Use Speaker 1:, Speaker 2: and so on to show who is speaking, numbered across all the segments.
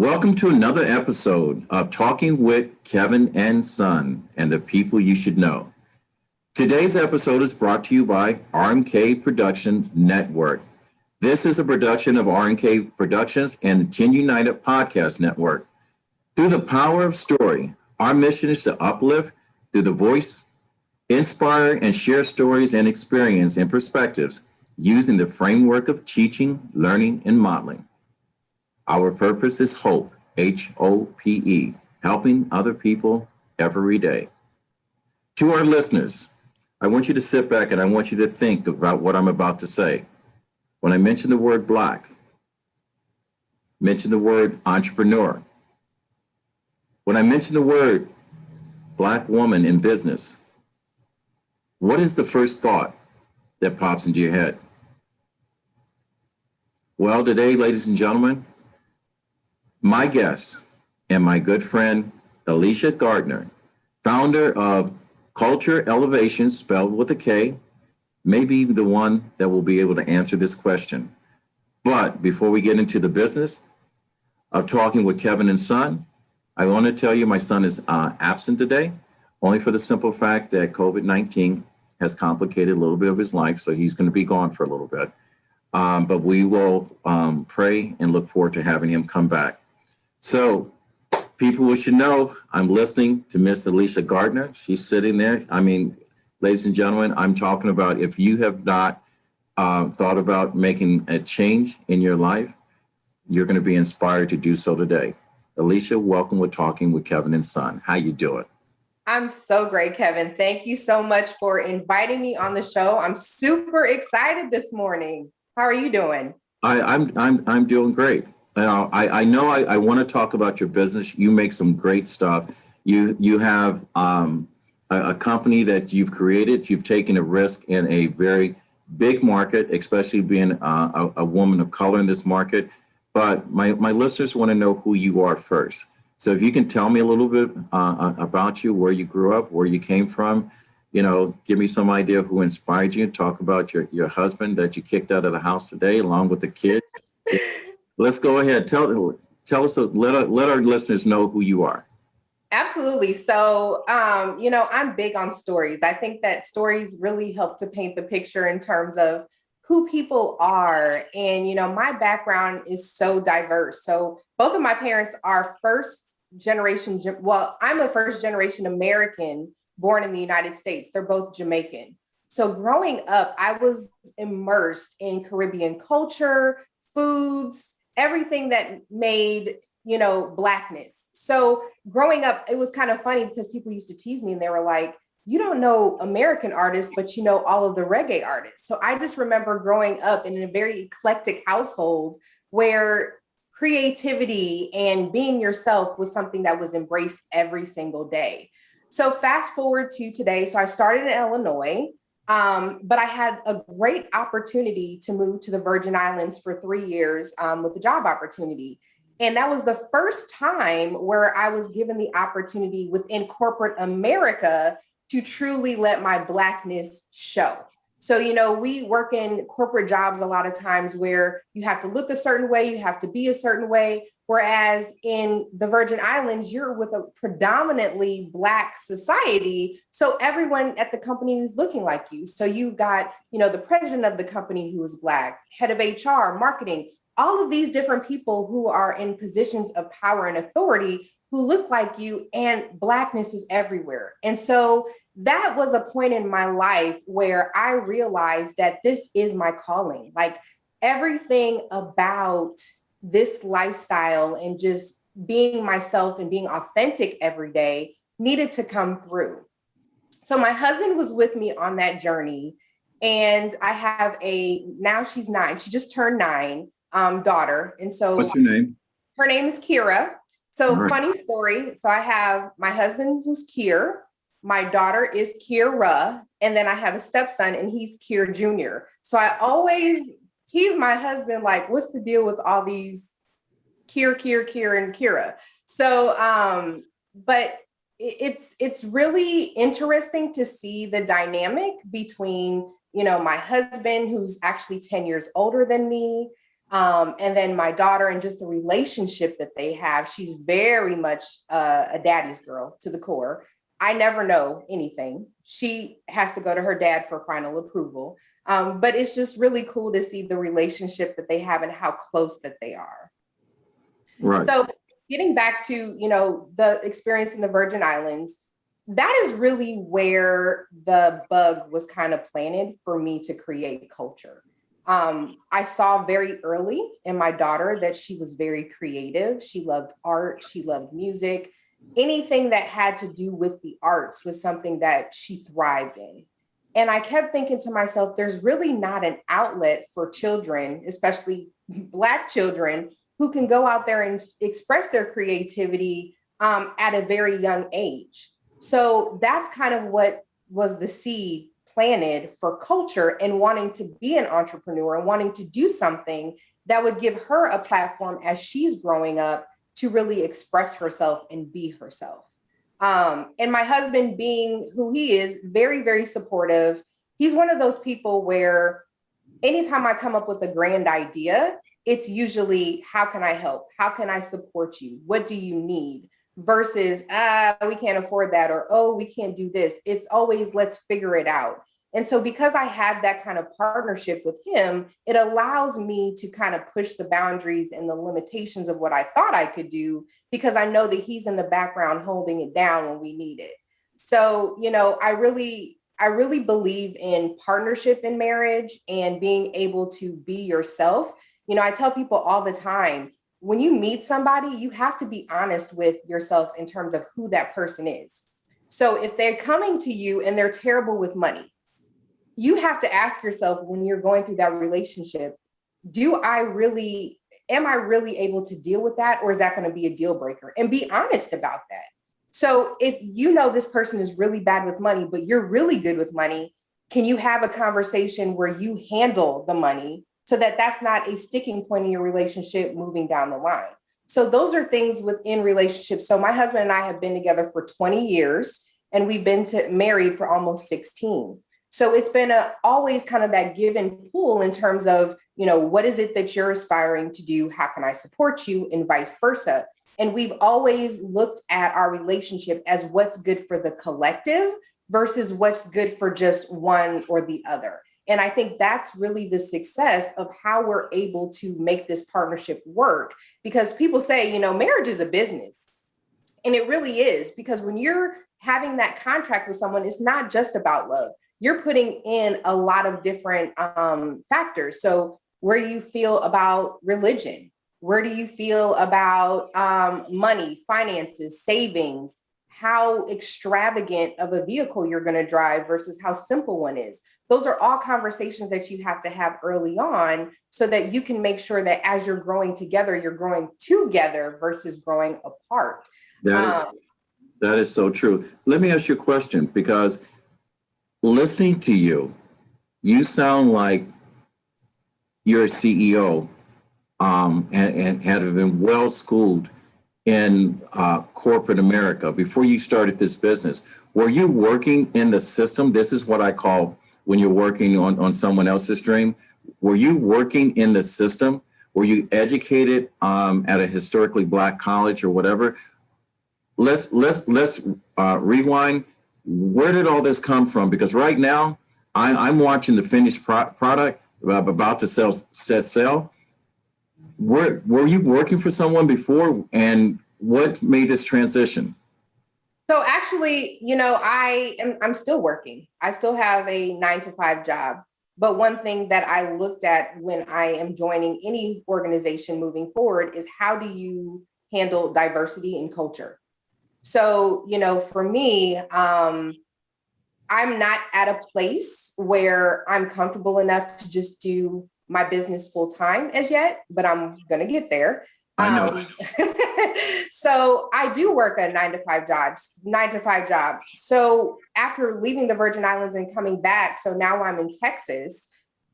Speaker 1: Welcome to another episode of Talking with Kevin and Son and the People You Should Know. Today's episode is brought to you by RMK Production Network. This is a production of RMK Productions and the 10 United Podcast Network. Through the power of story, our mission is to uplift through the voice, inspire and share stories and experience and perspectives using the framework of teaching, learning, and modeling. Our purpose is hope, H-O-P-E, helping other people every day. To our listeners, I want you to sit back and I want you to think about what I'm about to say. When I mention the word Black, mention the word entrepreneur. When I mention the word Black woman in business, what is the first thought that pops into your head? Well, today, ladies and gentlemen, my guest and my good friend, Alicia Gardner, founder of Kulture Elevation, spelled with a K, may be the one that will be able to answer this question. But before we get into the business of talking with Kevin and Son, I want to tell you my son is absent today, only for the simple fact that COVID-19 has complicated a little bit of his life, so he's going to be gone for a little bit. But we will pray and look forward to having him come back. So people should know I'm listening to Miss Alicia Gardner. She's sitting there. I mean, ladies and gentlemen, I'm talking about if you have not thought about making a change in your life, you're going to be inspired to do so today. Alicia, welcome with Talking with Kevin and Son. How you doing?
Speaker 2: I'm so great, Kevin. Thank you so much for inviting me on the show. I'm super excited this morning. How are you doing?
Speaker 1: I'm doing great. I know I want to talk about your business. You make some great stuff. You have a company that you've created. You've taken a risk in a very big market, especially being a woman of color in this market. But my listeners want to know who you are first. So if you can tell me a little bit about you, where you grew up, where you came from, give me some idea of who inspired you. Talk about your husband that you kicked out of the house today, along with the kid. Let's go ahead. Tell us, let our listeners know who you are.
Speaker 2: Absolutely. So, I'm big on stories. I think that stories really help to paint the picture in terms of who people are. And, my background is so diverse. So both of my parents are first generation. Well, I'm a first generation American born in the United States. They're both Jamaican. So growing up, I was immersed in Caribbean culture, foods, everything that made, Blackness. So growing up, it was kind of funny because people used to tease me and they were like, you don't know American artists, but you know all of the reggae artists. So I just remember growing up in a very eclectic household where creativity and being yourself was something that was embraced every single day. So fast forward to today. So I started in Illinois. But I had a great opportunity to move to the Virgin Islands for 3 years with a job opportunity. And that was the first time where I was given the opportunity within corporate America to truly let my Blackness show. So, we work in corporate jobs a lot of times where you have to look a certain way, you have to be a certain way. Whereas in the Virgin Islands, you're with a predominantly Black society. So everyone at the company is looking like you. So you've got, the president of the company who is Black, head of HR, marketing, all of these different people who are in positions of power and authority who look like you, and Blackness is everywhere. And so that was a point in my life where I realized that this is my calling. Like everything about this lifestyle and just being myself and being authentic every day needed to come through. So my husband was with me on that journey, and I have now she's 9, she just turned 9, daughter. And so
Speaker 1: what's your name?
Speaker 2: Her name is Kira. So
Speaker 1: right.
Speaker 2: Funny story. So I have my husband who's Kier, my daughter is Kira, and then I have a stepson and he's Kier Jr. So I always tease my husband, like, what's the deal with all these Kier, and Kira? So, but it's really interesting to see the dynamic between, my husband, who's actually 10 years older than me, And then my daughter and just the relationship that they have, she's very much a daddy's girl to the core. I never know anything. She has to go to her dad for final approval. But it's just really cool to see the relationship that they have and how close that they are.
Speaker 1: Right.
Speaker 2: So getting back to, the experience in the Virgin Islands, that is really where the bug was kind of planted for me to create Kulture. I saw very early in my daughter that she was very creative. She loved art. She loved music. Anything that had to do with the arts was something that she thrived in. And I kept thinking to myself, there's really not an outlet for children, especially Black children, who can go out there and express their creativity at a very young age. So that's kind of what was the seed planted for Kulture and wanting to be an entrepreneur and wanting to do something that would give her a platform as she's growing up to really express herself and be herself. And my husband, being who he is, very, very supportive. He's one of those people where anytime I come up with a grand idea, it's usually, how can I help? How can I support you? What do you need? Versus, we can't afford that, or, oh, we can't do this. It's always, let's figure it out. And so because I have that kind of partnership with him, it allows me to kind of push the boundaries and the limitations of what I thought I could do, because I know that he's in the background holding it down when we need it. So, I really believe in partnership in marriage and being able to be yourself. I tell people all the time, when you meet somebody, you have to be honest with yourself in terms of who that person is. So if they're coming to you and they're terrible with money, you have to ask yourself, when you're going through that relationship, am I really able to deal with that? Or is that going to be a deal breaker? And be honest about that. So if this person is really bad with money, but you're really good with money, can you have a conversation where you handle the money so that that's not a sticking point in your relationship moving down the line? So those are things within relationships. So my husband and I have been together for 20 years and we've been married for almost 16. So it's been always kind of that give and pull in terms of, what is it that you're aspiring to do? How can I support you? And vice versa. And we've always looked at our relationship as what's good for the collective versus what's good for just one or the other. And I think that's really the success of how we're able to make this partnership work, because people say, marriage is a business. And it really is, because when you're having that contract with someone, it's not just about love. You're putting in a lot of different factors. So where do you feel about religion? Where do you feel about money, finances, savings? How extravagant of a vehicle you're going to drive versus how simple one is. Those are all conversations that you have to have early on so that you can make sure that as you're growing together, you're growing together versus growing apart.
Speaker 1: That is so true. Let me ask you a question, because listening to you, you sound like you're a CEO and have been well schooled in corporate America before you started this business. Were you working in the system? This is what I call when you're working on someone else's dream. Were you working in the system? Were you educated at a historically Black college or whatever? Let's rewind. Where did all this come from? Because right now I'm watching the finished product about to sell. Were you working for someone before, and what made this transition?
Speaker 2: So actually, I'm still working. I still have a 9-to-5 job. But one thing that I looked at when I am joining any organization moving forward is, how do you handle diversity and culture? So, for me, I'm not at a place where I'm comfortable enough to just do my business full time as yet, but I'm going to get there.
Speaker 1: I know.
Speaker 2: So I do work a 9-to-5 job. So after leaving the Virgin Islands and coming back, so now I'm in Texas,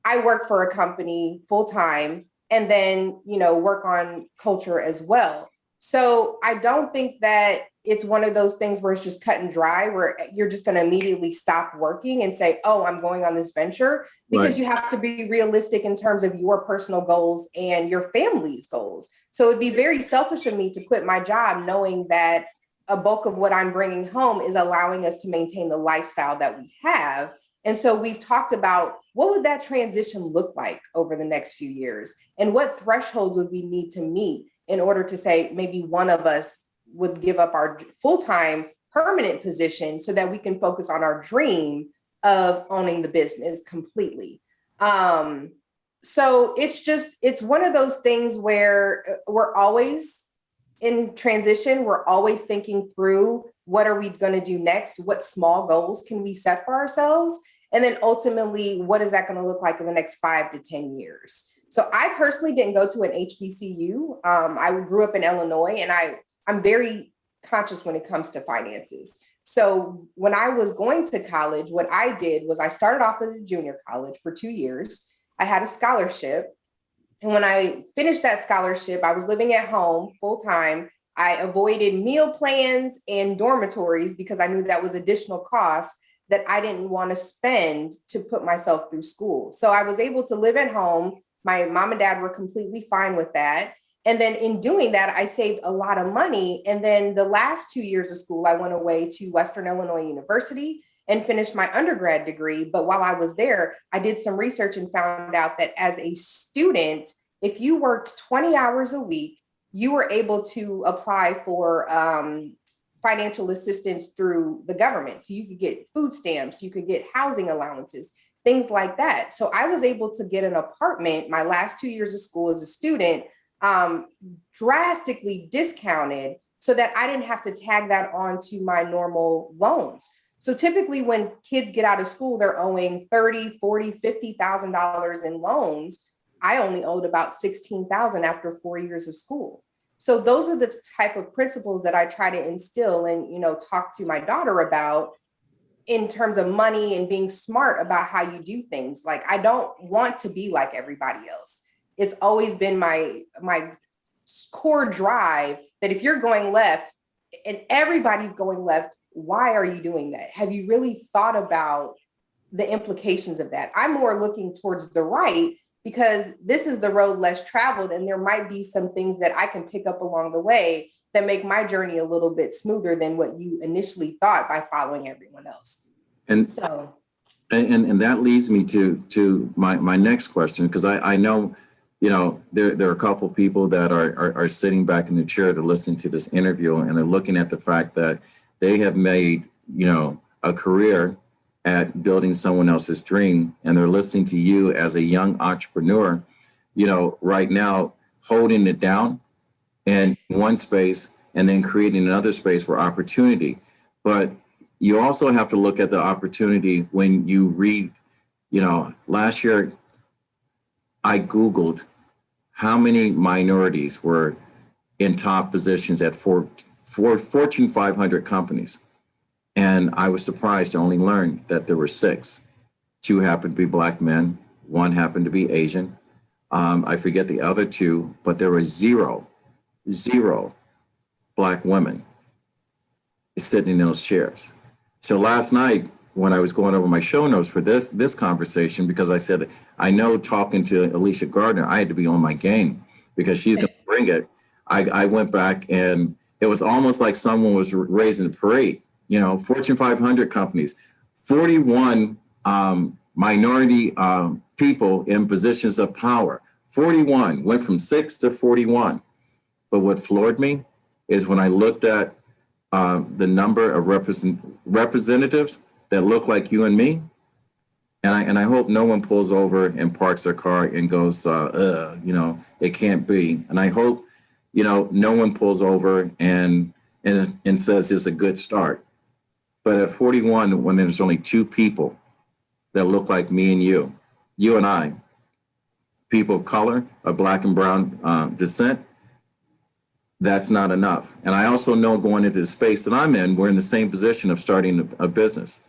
Speaker 2: I work for a company full time and then, work on Kulture as well. So I don't think that it's one of those things where it's just cut and dry, where you're just going to immediately stop working and say, oh, I'm going on this venture, because you have to be realistic in terms of your personal goals and your family's goals. So it'd be very selfish of me to quit my job knowing that a bulk of what I'm bringing home is allowing us to maintain the lifestyle that we have. And so we've talked about what would that transition look like over the next few years, and what thresholds would we need to meet in order to say maybe one of us would give up our full-time permanent position so that we can focus on our dream of owning the business completely. So it's one of those things where we're always in transition. We're always thinking through, what are we going to do next? What small goals can we set for ourselves? And then ultimately, what is that going to look like in the next 5 to 10 years? So I personally didn't go to an HBCU. I grew up in Illinois, and I'm very conscious when it comes to finances. So when I was going to college, what I did was I started off at a junior college for 2 years. I had a scholarship. And when I finished that scholarship, I was living at home full time. I avoided meal plans and dormitories because I knew that was additional costs that I didn't want to spend to put myself through school. So I was able to live at home. My mom and dad were completely fine with that. And then in doing that, I saved a lot of money. And then the last 2 years of school, I went away to Western Illinois University and finished my undergrad degree. But while I was there, I did some research and found out that as a student, if you worked 20 hours a week, you were able to apply for financial assistance through the government. So you could get food stamps, you could get housing allowances, things like that. So I was able to get an apartment my last 2 years of school as a student, drastically discounted, so that I didn't have to tag that on to my normal loans. So typically when kids get out of school, they're owing $30,000, $40,000, $50,000 in loans. I only owed about $16,000 after 4 years of school. So those are the type of principles that I try to instill and, talk to my daughter about in terms of money and being smart about how you do things. Like, I don't want to be like everybody else. It's always been my core drive that if you're going left and everybody's going left, why are you doing that? Have you really thought about the implications of that? I'm more looking towards the right, because this is the road less traveled, and there might be some things that I can pick up along the way that make my journey a little bit smoother than what you initially thought by following everyone else. And so,
Speaker 1: and that leads me to my next question, because I know, there are a couple of people that are sitting back in the chair to listen to this interview, and they're looking at the fact that they have made, a career at building someone else's dream, and they're listening to you as a young entrepreneur, right now holding it down in one space and then creating another space for opportunity. But you also have to look at the opportunity when you read, last year I Googled how many minorities were in top positions at four Fortune 500 companies. And I was surprised to only learn that there were 6. 2 happened to be Black men, 1 happened to be Asian. I forget the other 2, but there were zero Black women sitting in those chairs. So last night, when I was going over my show notes for this conversation, because I said, I know talking to Alicia Gardner, I had to be on my game because she's going to bring it. I went back, and it was almost like someone was raising the parade. Fortune 500 companies, 41 minority people in positions of power. 41 went from 6 to 41. But what floored me is when I looked at the number of representatives that look like you and me, and I hope no one pulls over and parks their car and goes, it can't be. And I hope, no one pulls over and says it's a good start. But at 41, when there's only 2 people that look like me and you and I, people of color, of Black and brown descent, that's not enough. And I also know going into the space that I'm in, we're in the same position of starting a business.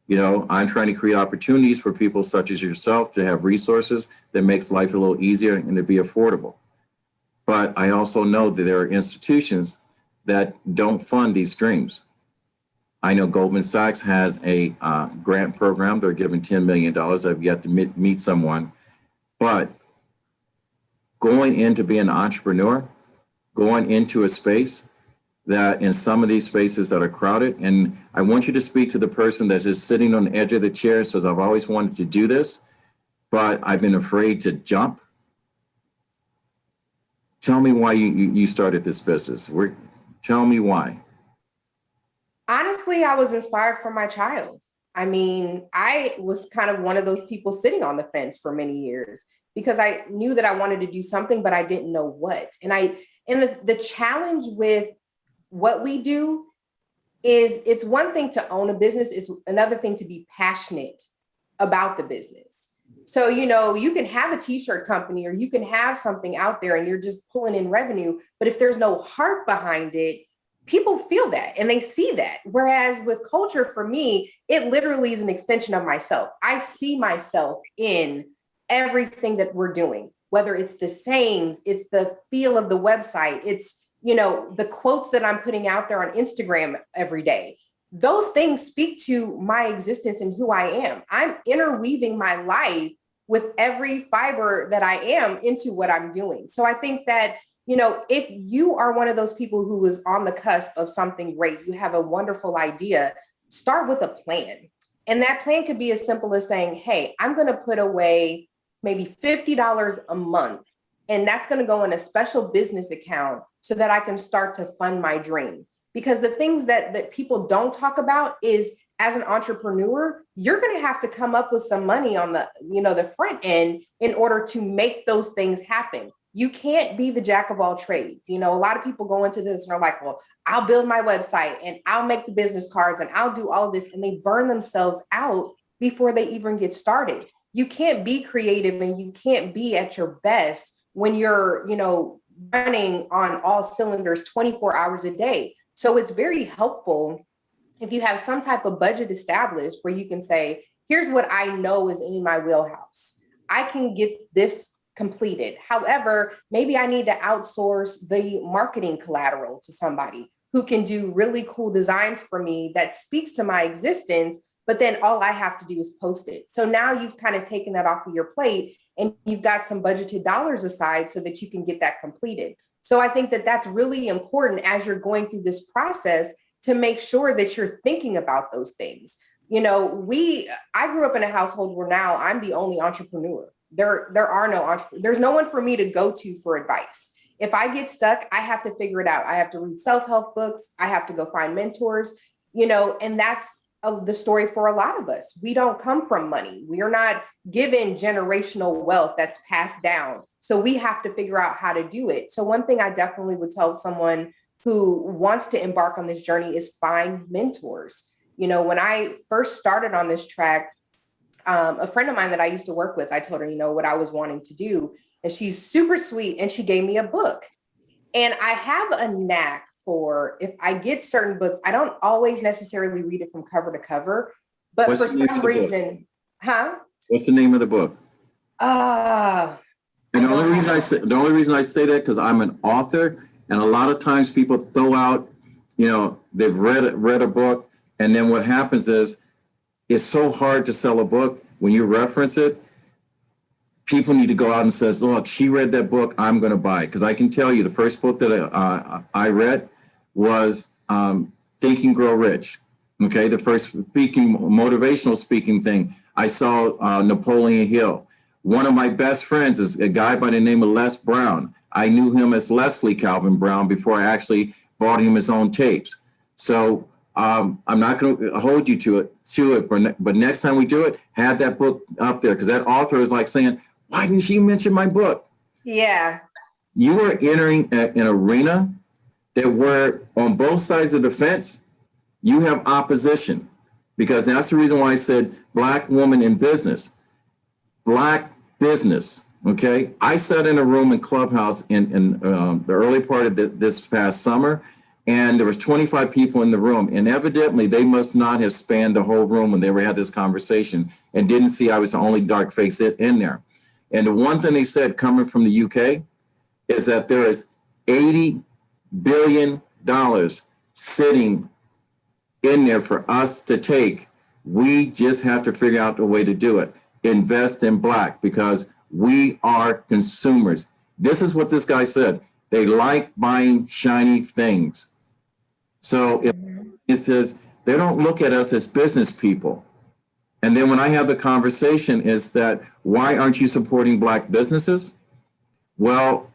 Speaker 1: I'm trying to create opportunities for people such as yourself to have resources that makes life a little easier and to be affordable. But I also know that there are institutions that don't fund these streams. I know Goldman Sachs has a grant program. They're giving $10 million. I've yet to meet someone. But going into being an entrepreneur, going into a space that in some of these spaces that are crowded, and I want you to speak to the person that's just sitting on the edge of the chair, says, I've always wanted to do this, but I've been afraid to jump. Tell me why you started this business. Tell me why.
Speaker 2: Honestly, I was inspired from my child. I mean, I was kind of one of those people sitting on the fence for many years because I knew that I wanted to do something, but I didn't know what. And the challenge with what we do is it's one thing to own a business, it's another thing to be passionate about the business. So, you know, you can have a t-shirt company or you can have something out there and you're just pulling in revenue, but if there's no heart behind it, people feel that and they see that. Whereas with Kulture, for me, it literally is an extension of myself. I see myself in everything that we're doing, whether it's the sayings, it's the feel of the website, it's, you know, the quotes that I'm putting out there on Instagram every day. Those things speak to my existence and who I am. I'm interweaving my life with every fiber that I am into what I'm doing. So I think that, you know, if you are one of those people who is on the cusp of something great, you have a wonderful idea, start with a plan. And that plan could be as simple as saying, hey, I'm going to put away maybe $50 a month, and that's going to go in a special business account so that I can start to fund my dream. Because the things that people don't talk about is, as an entrepreneur, you're going to have to come up with some money on the, you know, the front end in order to make those things happen. You can't be the jack of all trades. You know, a lot of people go into this and are like, well, I'll build my website and I'll make the business cards and I'll do all of this. And they burn themselves out before they even get started. You can't be creative and you can't be at your best when you're, you know, running on all cylinders 24 hours a day. So it's very helpful if you have some type of budget established where you can say, here's what I know is in my wheelhouse. I can get this completed. However, maybe I need to outsource the marketing collateral to somebody who can do really cool designs for me that speaks to my existence, but then all I have to do is post it. So now you've kind of taken that off of your plate and you've got some budgeted dollars aside so that you can get that completed. So I think that that's really important as you're going through this process to make sure that you're thinking about those things. You know, I grew up in a household where now I'm the only entrepreneur. There are no entrepreneurs. There's no one for me to go to for advice. If I get stuck, I have to figure it out. I have to read self-help books. I have to go find mentors, you know, and that's the story for a lot of us. We don't come from money. We are not given generational wealth that's passed down. So we have to figure out how to do it. So one thing I definitely would tell someone who wants to embark on this journey is find mentors. You know, when I first started on this track, a friend of mine that I used to work with, I told her, you know, what I was wanting to do. And she's super sweet. And she gave me a book. And I have a knack for, if I get certain books, I don't always necessarily read it from cover to cover, but for some reason,
Speaker 1: What's the name of the book?
Speaker 2: And
Speaker 1: the only reason I say that, because I'm an author, and a lot of times people throw out, you know, they've read a book, and then what happens is it's so hard to sell a book when you reference it. People need to go out and says, look, she read that book, I'm going to buy it. Because I can tell you the first book that I read was Think and Grow Rich. Okay, the first motivational speaking thing. I saw Napoleon Hill. One of my best friends is a guy by the name of Les Brown. I knew him as Leslie Calvin Brown before I actually bought him his own tapes. So I'm not going to hold you to it, but next time we do it, have that book up there, because that author is like saying, why didn't you mention my book?
Speaker 2: Yeah.
Speaker 1: You are entering an arena that where on both sides of the fence, you have opposition, because that's the reason why I said Black woman in business. Black business, okay? I sat in a room in Clubhouse in the early part of this past summer, and there was 25 people in the room, and evidently they must not have spanned the whole room when they had this conversation and didn't see I was the only dark face in there. And the one thing they said coming from the UK is that there is $80 billion dollars sitting in there for us to take. We just have to figure out a way to do it. Invest in Black, because we are consumers. This is what this guy said. They like buying shiny things. So if it says they don't look at us as business people. And then when I have the conversation is that, why aren't you supporting Black businesses? Well,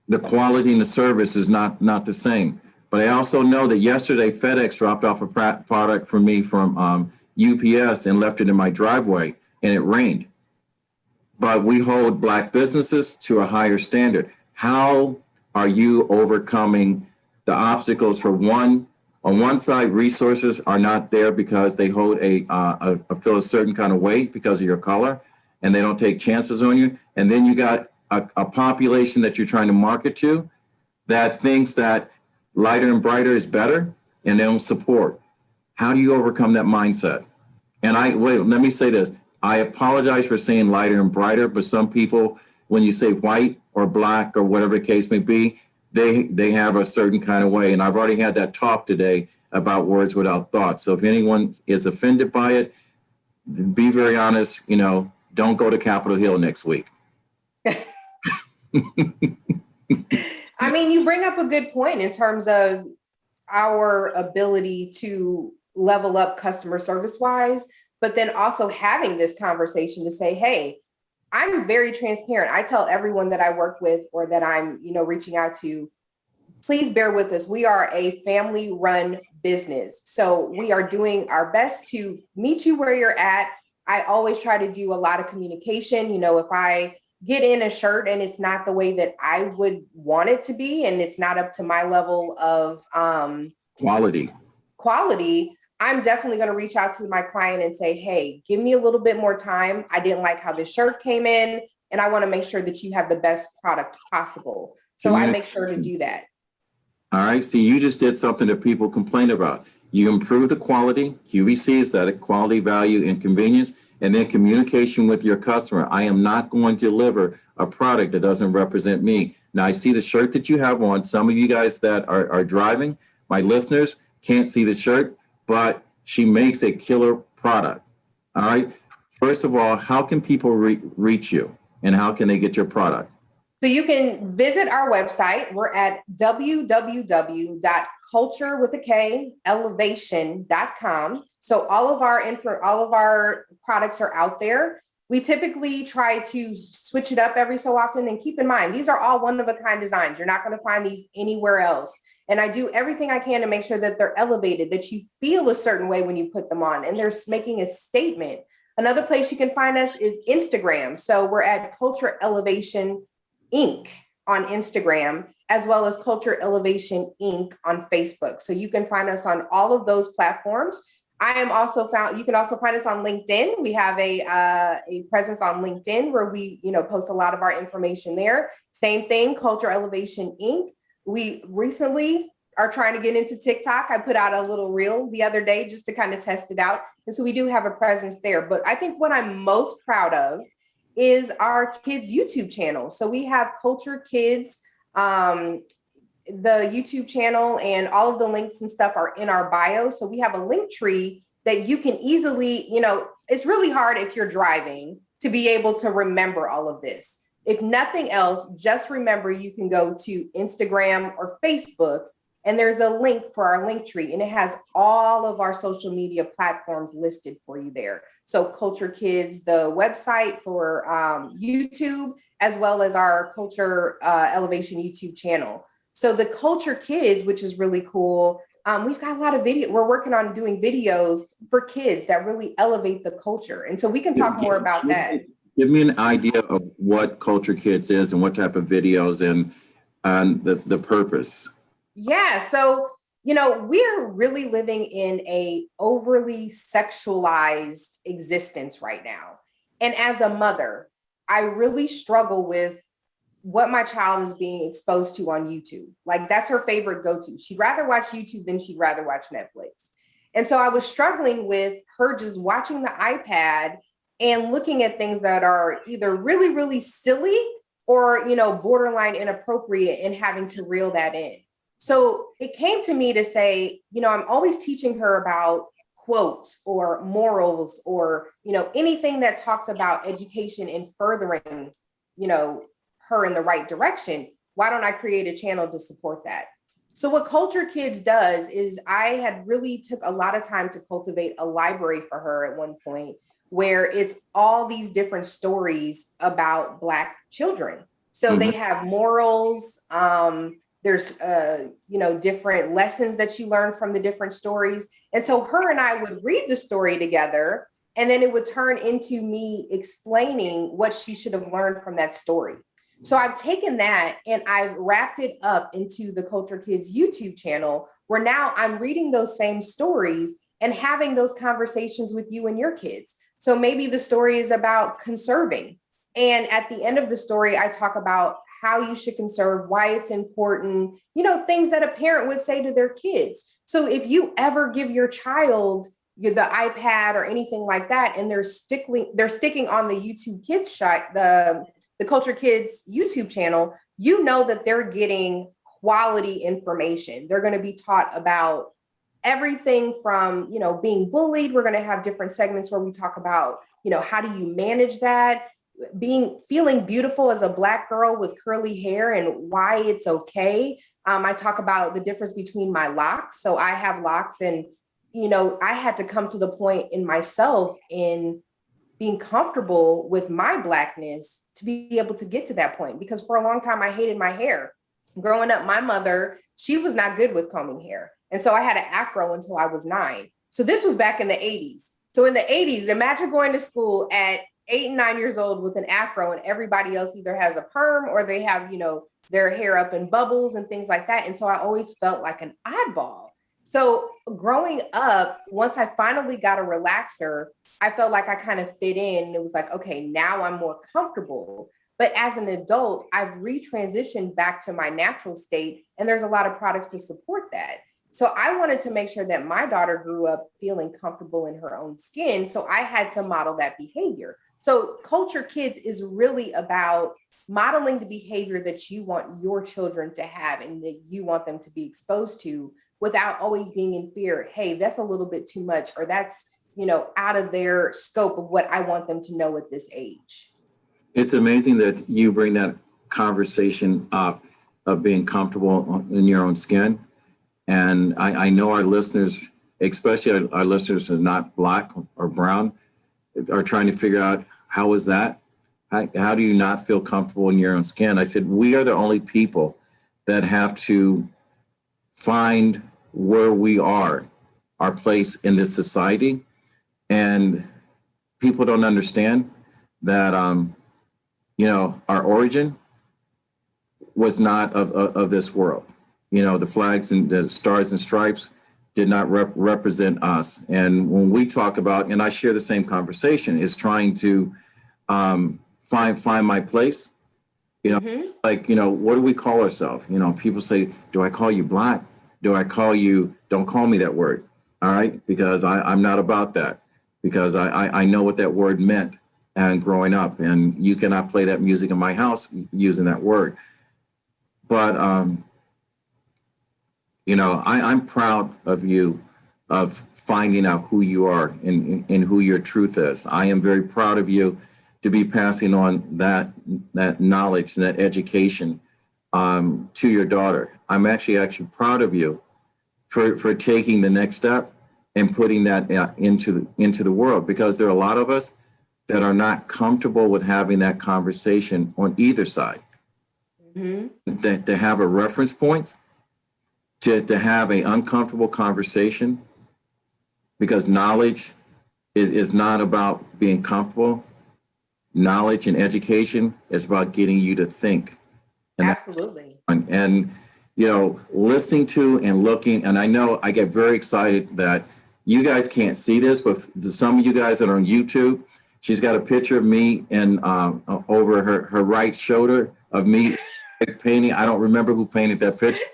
Speaker 1: the quality and the service is not the same. But I also know that yesterday FedEx dropped off a product for me from UPS and left it in my driveway, and it rained. But we hold Black businesses to a higher standard. How are you overcoming the obstacles? For one, on one side, resources are not there because they hold feel a certain kind of way because of your color, and they don't take chances on you. And then you got a population that you're trying to market to that thinks that lighter and brighter is better, and they don't support. How do you overcome that mindset? And let me say this. I apologize for saying lighter and brighter, but some people, when you say white or Black or whatever the case may be, they have a certain kind of way. And I've already had that talk today about words without thought. So if anyone is offended by it, be very honest, don't go to Capitol Hill next week.
Speaker 2: I mean, you bring up a good point in terms of our ability to level up customer service wise, but then also having this conversation to say, hey, I'm very transparent. I tell everyone that I work with or that I'm, reaching out to, please bear with us. We are a family run business. So we are doing our best to meet you where you're at. I always try to do a lot of communication. If I get in a shirt and it's not the way that I would want it to be, and it's not up to my level of quality, I'm definitely going to reach out to my client and say, hey, give me a little bit more time. I didn't like how this shirt came in, and I want to make sure that you have the best product possible. So I make sure to do that.
Speaker 1: All right. See, you just did something that people complain about. You improve the quality. QVC is that quality, value, and convenience, and then communication with your customer. I am not going to deliver a product that doesn't represent me. Now, I see the shirt that you have on. Some of you guys that are driving, my listeners, can't see the shirt, but she makes a killer product. All right. First of all, how can people reach you, and how can they get your product?
Speaker 2: So you can visit our website. We're at www.kulture.elevation.com. So all of our products are out there. We typically try to switch it up every so often, and keep in mind, these are all one-of-a-kind designs. You're not going to find these anywhere else. And I do everything I can to make sure that they're elevated, that you feel a certain way when you put them on, and they're making a statement. Another place you can find us is Instagram. So we're at Kulture Elevation Inc. on Instagram, as well as Kulture Elevation Inc. on Facebook. So you can find us on all of those platforms. You can also find us on LinkedIn. We have a presence on LinkedIn where we, post a lot of our information there. Same thing, Kulture Elevation Inc. We recently are trying to get into TikTok. I put out a little reel the other day just to kind of test it out. And so we do have a presence there. But I think what I'm most proud of is our kids' YouTube channel. So we have Kulture Kids, the YouTube channel, and all of the links and stuff are in our bio. So we have a link tree that you can easily, it's really hard if you're driving to be able to remember all of this. If nothing else, just remember you can go to Instagram or Facebook, and there's a link for our link tree, and it has all of our social media platforms listed for you there. So Kulture Kids, the website for YouTube, as well as our Kulture Elevation YouTube channel. So the Kulture Kids, which is really cool, we've got a lot of video. We're working on doing videos for kids that really elevate the culture. And so we can talk more about that.
Speaker 1: Give me an idea of what Kulture Kids is and what type of videos and the purpose.
Speaker 2: Yeah, so, we're really living in a overly sexualized existence right now. And as a mother, I really struggle with what my child is being exposed to on YouTube. Like, that's her favorite go-to. She'd rather watch YouTube than she'd rather watch Netflix. And so I was struggling with her just watching the iPad and looking at things that are either really, really silly or, borderline inappropriate, and having to reel that in. So it came to me to say, I'm always teaching her about quotes or morals or, anything that talks about education and furthering, her in the right direction. Why don't I create a channel to support that? So what Kulture Kids does is I had really took a lot of time to cultivate a library for her at one point where it's all these different stories about Black children. So they have morals, there's different lessons that you learn from the different stories. And so her and I would read the story together, and then it would turn into me explaining what she should have learned from that story. So I've taken that and I've wrapped it up into the Kulture Kids YouTube channel, where now I'm reading those same stories and having those conversations with you and your kids. So maybe the story is about conserving. And at the end of the story, I talk about how you should conserve, why it's important, things that a parent would say to their kids. So if you ever give your child the iPad or anything like that, and they're sticking on the YouTube Kids shot, the Kulture Kids YouTube channel, that they're getting quality information. They're going to be taught about everything from, being bullied. We're going to have different segments where we talk about, how do you manage that? Feeling beautiful as a Black girl with curly hair and why it's okay. I talk about the difference between my locks. So I have locks, and, I had to come to the point in myself in being comfortable with my Blackness to be able to get to that point. Because for a long time, I hated my hair. Growing up, my mother, she was not good with combing hair. And so I had an afro until I was 9. So this was back in the 80s. So in the 80s, imagine going to school at 8 and 9 years old with an afro, and everybody else either has a perm or they have, their hair up in bubbles and things like that. And so I always felt like an oddball. So growing up, once I finally got a relaxer, I felt like I kind of fit in. It was like, okay, now I'm more comfortable. But as an adult, I've retransitioned back to my natural state, and there's a lot of products to support that. So I wanted to make sure that my daughter grew up feeling comfortable in her own skin. So I had to model that behavior. So Kulture Kids is really about modeling the behavior that you want your children to have and that you want them to be exposed to, without always being in fear. Hey, that's a little bit too much, or that's, out of their scope of what I want them to know at this age.
Speaker 1: It's amazing that you bring that conversation up of being comfortable in your own skin. And I know our listeners, especially our listeners who are not Black or brown, are trying to figure out, how is that? How do you not feel comfortable in your own skin? I said, we are the only people that have to find where we are, our place in this society. And people don't understand that, our origin was not of this world. The flags and the stars and stripes did not represent us. And when we talk about, and I share the same conversation, is trying to find my place. What do we call ourselves? People say, do I call you Black? Do I call you, don't call me that word, all right? Because I'm not about that, because I know what that word meant and growing up, and you cannot play that music in my house using that word. But, I'm proud of you, of finding out who you are and who your truth is. I am very proud of you to be passing on that knowledge and that education to your daughter. I'm actually proud of you for taking the next step and putting that into the world, because there are a lot of us that are not comfortable with having that conversation on either side. To have a reference point, to have an uncomfortable conversation, because knowledge is not about being comfortable. Knowledge and education is about getting you to think. And
Speaker 2: absolutely.
Speaker 1: And listening to and looking, and I know I get very excited that you guys can't see this, but some of you guys that are on YouTube, she's got a picture of me and over her right shoulder of me painting. I don't remember who painted that picture.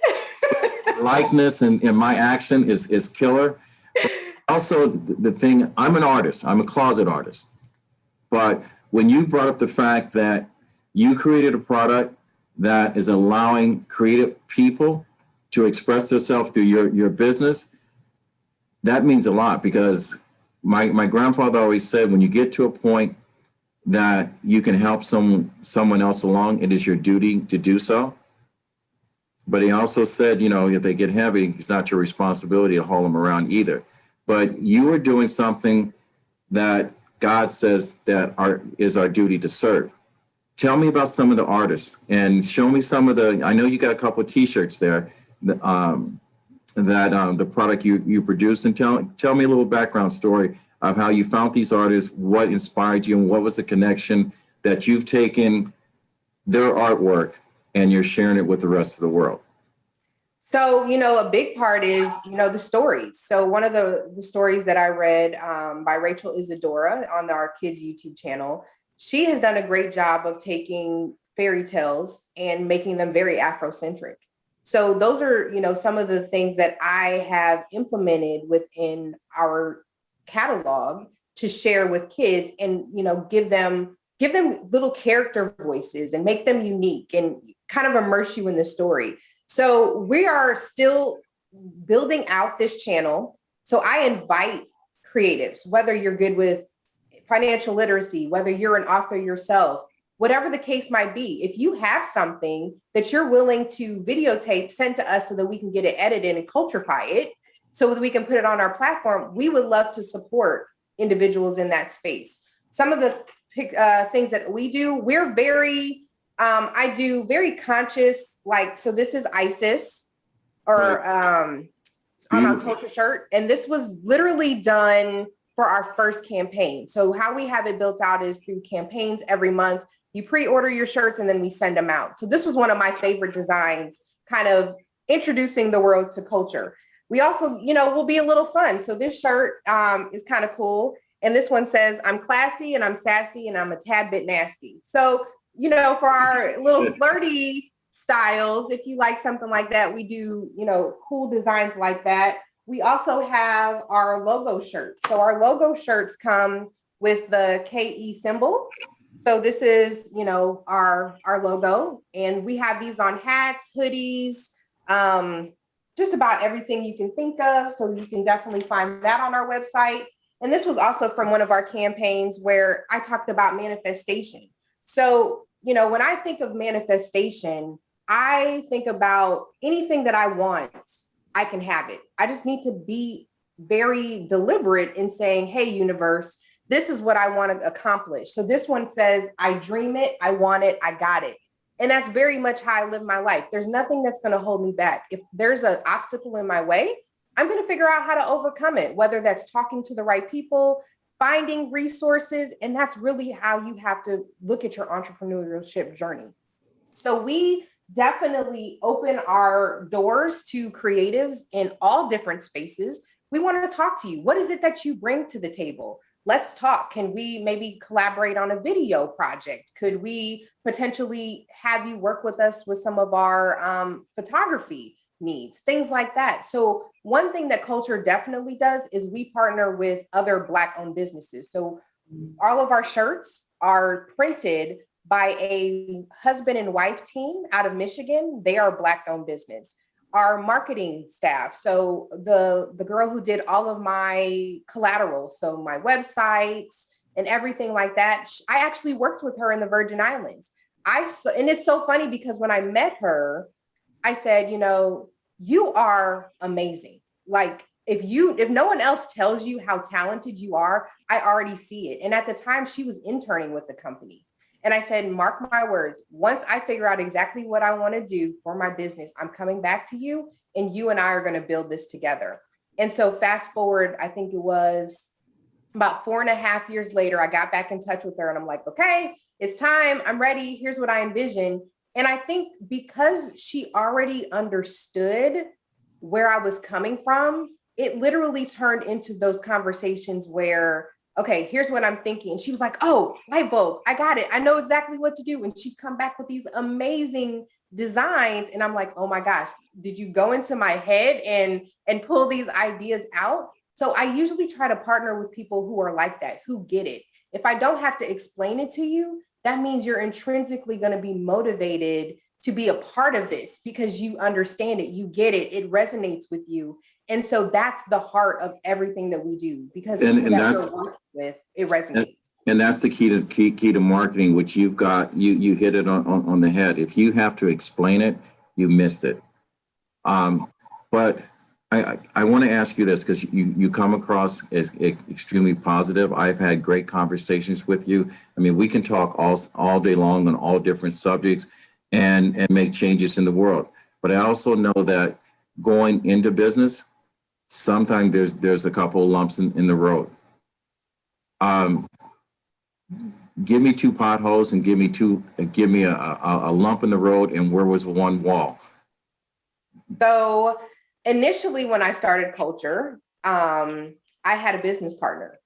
Speaker 1: Likeness and my action is killer. But also the thing, I'm an artist. I'm a closet artist. But when you brought up the fact that you created a product that is allowing creative people to express themselves through your business, that means a lot, because my grandfather always said, when you get to a point that you can help someone else along, it is your duty to do so. But he also said, you know, if they get heavy, it's not your responsibility to haul them around either. But you are doing something that God says that is our duty to serve. Tell me about some of the artists and show me some of I know you got a couple of T-shirts there, the product you produce, and tell me a little background story of how you found these artists, what inspired you, and what was the connection that you've taken their artwork and you're sharing it with the rest of the world.
Speaker 2: So, you know, a big part is, you know, the stories. So one of the stories that I read by Rachel Isadora on our kids YouTube channel, she has done a great job of taking fairy tales and making them very Afrocentric. So those are, you know, some of the things that I have implemented within our catalog to share with kids and, you know, give them little character voices and make them unique and kind of immerse you in the story. So we are still building out this channel. So I invite creatives, whether you're good with financial literacy, whether you're an author yourself, whatever the case might be, if you have something that you're willing to videotape, send to us so that we can get it edited and culturify it so that we can put it on our platform, we would love to support individuals in that space. Some of the things that we do, we're very, I do very conscious, like, so this is ISIS or on our Kulture shirt. And this was literally done for our first campaign. So how we have it built out is through campaigns every month. You pre-order your shirts and then we send them out. So this was one of my favorite designs, kind of introducing the world to culture. We also, you know, will be a little fun. So this shirt is kind of cool. And this one says, I'm classy and I'm sassy and I'm a tad bit nasty. So, you know, for our little flirty styles, if you like something like that, we do, you know, cool designs like that. We also have our logo shirts. So our logo shirts come with the KE symbol. So this is, you know, our logo, and we have these on hats, hoodies, just about everything you can think of. So you can definitely find that on our website. And this was also from one of our campaigns where I talked about manifestation. So, you know, when I think of manifestation, I think about anything that I want, I can have it. I just need to be very deliberate in saying, hey, universe, this is what I want to accomplish. So this one says, I dream it, I want it, I got it. And that's very much how I live my life. There's nothing that's going to hold me back. If there's an obstacle in my way, I'm going to figure out how to overcome it, whether that's talking to the right people, finding resources. And that's really how you have to look at your entrepreneurship journey. So we definitely open our doors to creatives in all different spaces. We want to talk to you. What is it that you bring to the table? Let's talk. Can we maybe collaborate on a video project? Could we potentially have you work with us with some of our photography needs, things like that? So one thing that Kulture definitely does is we partner with other Black-owned businesses. So all of our shirts are printed by a husband and wife team out of Michigan. They are a Black-owned business. Our marketing staff, so the girl who did all of my collateral, so my websites and everything like that, I actually worked with her in the Virgin Islands. And it's so funny because when I met her, I said, you know, you are amazing. Like, if no one else tells you how talented you are, I already see it. And at the time, she was interning with the company. And I said, mark my words, once I figure out exactly what I want to do for my business, I'm coming back to you and you and I are going to build this together. And so fast forward, I think it was about 4.5 years later, I got back in touch with her and I'm like, okay, it's time. I'm ready. Here's what I envision. And I think because she already understood where I was coming from, it literally turned into those conversations where, okay, here's what I'm thinking. And she was like, oh, light bulb, I got it. I know exactly what to do. And she'd come back with these amazing designs. And I'm like, oh my gosh, did you go into my head and pull these ideas out? So I usually try to partner with people who are like that, who get it. If I don't have to explain it to you, that means you're intrinsically going to be motivated to be a part of this because you understand it, you get it, it resonates with you. And so that's the heart of everything that we do, because
Speaker 1: And
Speaker 2: people that
Speaker 1: that's
Speaker 2: we're working with, it resonates.
Speaker 1: and that's the key to marketing, which you've got, you hit it on the head. If you have to explain it, you missed it. But I want to ask you this, because you come across as extremely positive. I've had great conversations with you. I mean, we can talk all day long on all different subjects and make changes in the world. But I also know that going into business, sometimes there's a couple of lumps in the road. Give me two potholes and give me a lump in the road, and where was one wall?
Speaker 2: So initially when I started Kulture, I had a business partner.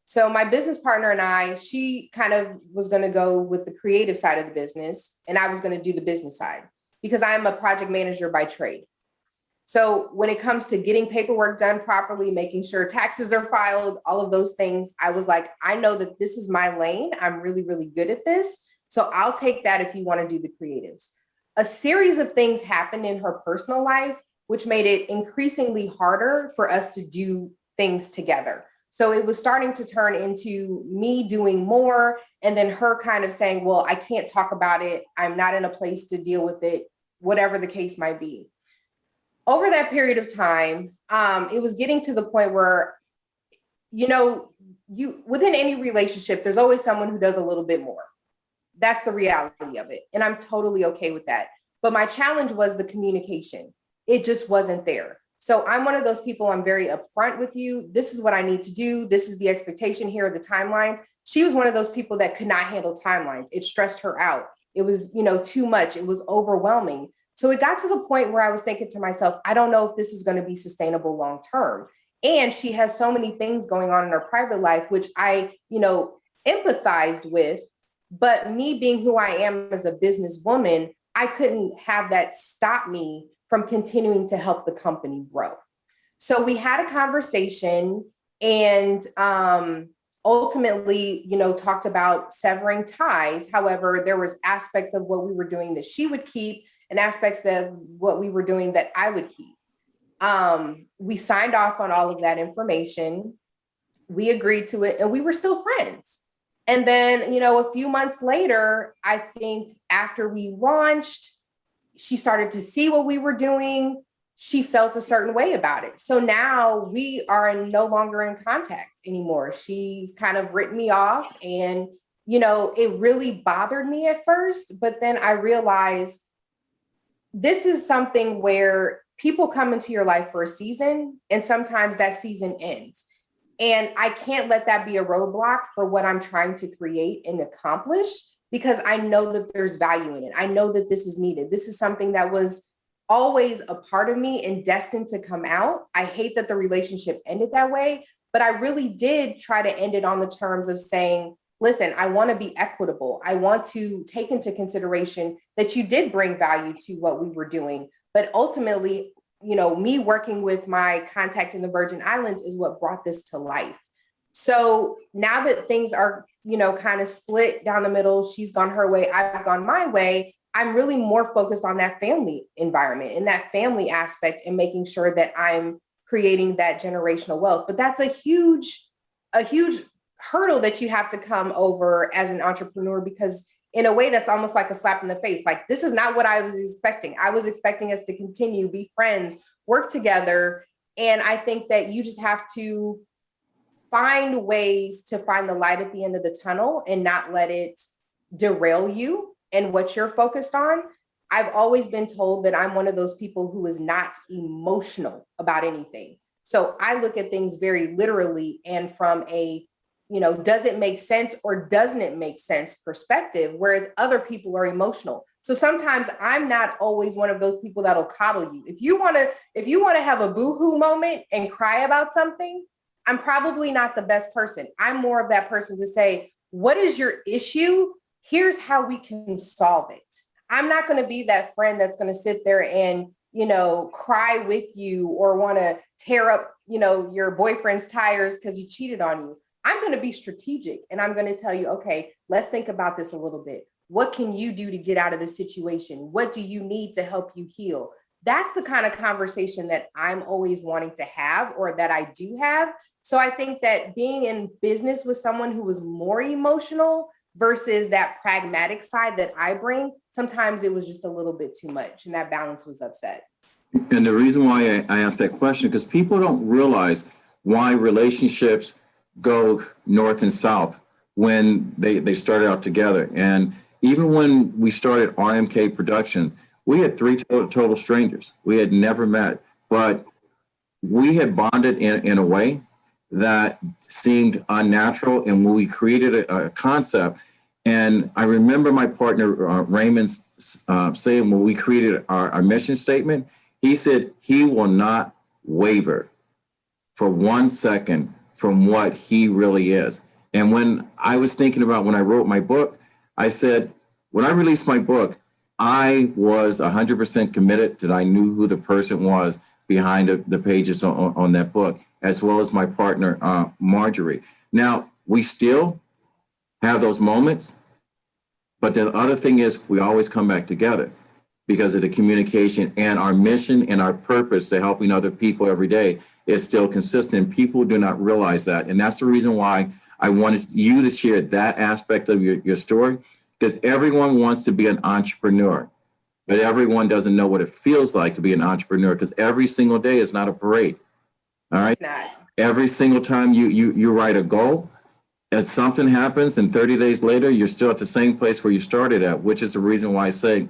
Speaker 2: So my business partner and I, she kind of was going to go with the creative side of the business, and I was going to do the business side because I'm a project manager by trade. So when it comes to getting paperwork done properly, making sure taxes are filed, all of those things, I was like, I know that this is my lane. I'm really, really good at this. So I'll take that if you want to do the creatives. A series of things happened in her personal life, which made it increasingly harder for us to do things together. So it was starting to turn into me doing more, and then her kind of saying, well, I can't talk about it. I'm not in a place to deal with it, whatever the case might be. Over that period of time, it was getting to the point where, within any relationship, there's always someone who does a little bit more. That's the reality of it. And I'm totally okay with that. But my challenge was the communication. It just wasn't there. So I'm one of those people, I'm very upfront with you. This is what I need to do. This is the expectation here, the timeline. She was one of those people that could not handle timelines. It stressed her out. It was, too much. It was overwhelming. So it got to the point where I was thinking to myself, I don't know if this is going to be sustainable long term. And she has so many things going on in her private life, which I, empathized with. But me being who I am as a businesswoman, I couldn't have that stop me from continuing to help the company grow. So we had a conversation and ultimately, talked about severing ties. However, there was aspects of what we were doing that she would keep and aspects of what we were doing that I would keep. We signed off on all of that information. We agreed to it, and we were still friends. And then, a few months later, I think after we launched, she started to see what we were doing. She felt a certain way about it. So now we are no longer in contact anymore. She's kind of written me off, and, it really bothered me at first, but then I realized this is something where people come into your life for a season, and sometimes that season ends. And I can't let that be a roadblock for what I'm trying to create and accomplish, because I know that there's value in it. I know that this is needed. This is something that was always a part of me and destined to come out. I hate that the relationship ended that way, but I really did try to end it on the terms of saying, listen, I want to be equitable. I want to take into consideration that you did bring value to what we were doing. But ultimately, me working with my contact in the Virgin Islands is what brought this to life. So now that things are, kind of split down the middle, she's gone her way, I've gone my way, I'm really more focused on that family environment and that family aspect and making sure that I'm creating that generational wealth. But that's a huge hurdle that you have to come over as an entrepreneur, because in a way that's almost like a slap in the face. Like, this is not what I was expecting. I was expecting us to continue, be friends, work together. And I think that you just have to find ways to find the light at the end of the tunnel and not let it derail you and what you're focused on. I've always been told that I'm one of those people who is not emotional about anything. So I look at things very literally and from a does it make sense or doesn't it make sense perspective, whereas other people are emotional. So sometimes I'm not always one of those people that'll coddle you. If you want to have a boohoo moment and cry about something, I'm probably not the best person. I'm more of that person to say, what is your issue? Here's how we can solve it. I'm not going to be that friend that's going to sit there and, cry with you or want to tear up, your boyfriend's tires because he cheated on you. I'm going to be strategic and I'm going to tell you, okay, let's think about this a little bit. What can you do to get out of this situation? What do you need to help you heal? That's the kind of conversation that I'm always wanting to have, or that I do have. So I think that being in business with someone who was more emotional versus that pragmatic side that I bring, sometimes it was just a little bit too much, and that balance was upset.
Speaker 1: And the reason why I asked that question, because people don't realize why relationships go north and south when they started out together. And even when we started RMK Production, we had three total strangers. We had never met, but we had bonded in a way that seemed unnatural. And when we created a concept, and I remember my partner, Raymond, saying when we created our mission statement, he said he will not waver for 1 second from what he really is. And when I was thinking about when I wrote my book, I said, when I released my book, I was 100% committed that I knew who the person was behind the pages on that book, as well as my partner, Marjorie. Now, we still have those moments, but the other thing is we always come back together because of the communication, and our mission and our purpose to helping other people every day is still consistent. People do not realize that. And that's the reason why I wanted you to share that aspect of your story, because everyone wants to be an entrepreneur, but everyone doesn't know what it feels like to be an entrepreneur, because every single day is not a parade. All right. Every single time you write a goal, as something happens and 30 days later, you're still at the same place where you started at, which is the reason why I say,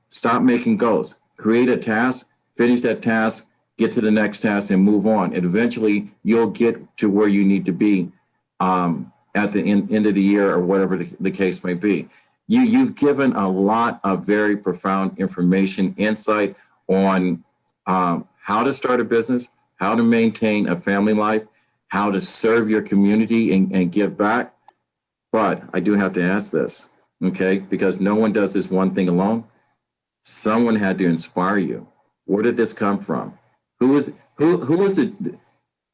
Speaker 1: stop making goals, create a task, finish that task, get to the next task and move on. And eventually you'll get to where you need to be at the end of the year, or whatever the case may be. You've given a lot of very profound information, insight on how to start a business, how to maintain a family life, how to serve your community and give back. But I do have to ask this, okay? Because no one does this one thing alone. Someone had to inspire you. Where did this come from? Who was the,